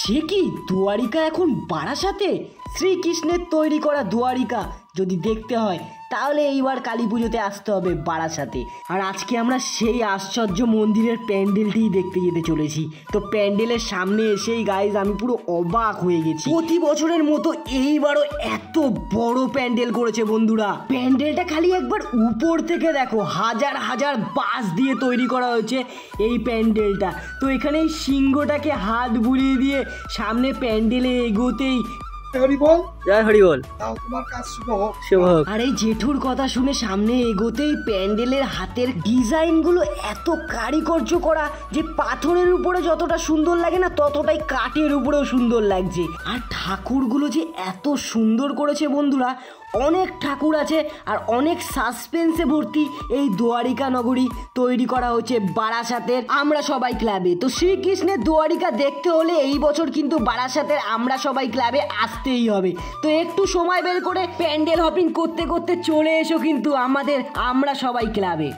সে কি দুয়ারিকা এখন বারাসাতে? শ্রীকৃষ্ণের তৈরি করা দুয়ারিকা যদি দেখতে হয় তাহলে এইবার কালী পুজোতে আসতে হবে বারাসাতে। আর আজকে আমরা সেই আশ্চর্য মন্দিরের প্যান্ডেলটিই দেখতে যেতে চলেছি। তো প্যান্ডেলের সামনে এসেই গাইজ আমি পুরো অবাক হয়ে গেছি। প্রতি বছরের মতো এইবারও এত বড় প্যান্ডেল করেছে বন্ধুরা। প্যান্ডেলটা খালি একবার উপর থেকে দেখো, হাজার হাজার বাঁশ দিয়ে তৈরি করা হয়েছে এই প্যান্ডেলটা। তো এখানে এই সিংহটাকে হাত বুলিয়ে দিয়ে সামনে প্যান্ডেলে এগোতেই হরি বল, জয় হরি বল, তাও তোমার কাজ শুভ হোক। শুভ হোক। আর এই জেঠুর কথা শুনে সামনে এগোতেই প্যান্ডেলের হাতের ডিজাইনগুলো এত কারিকর্য করা যে পাথরের উপরে যতটা সুন্দর লাগে না ততটাই কাঠের উপরেও সুন্দর লাগছে। আর ঠাকুরগুলো যে এত সুন্দর করেছে বন্ধুরা, অনেক ঠাকুর আছে আর অনেক সাসপেন্সে ভর্তি এই দুয়ারিকা নগরী তৈরি করা হচ্ছে বারাসাতের আমরা সবাই ক্লাবে। তো শ্রীকৃষ্ণের দুয়ারিকা দেখতে হলে এই বছর কিন্তু বারাসাতের আমরা সবাই ক্লাবে আসতেই হবে। তো একটু সময় বের করে প্যান্ডেল হপিং করতে করতে চলে এসো কিন্তু আমাদের আমরা সবাই ক্লাবে।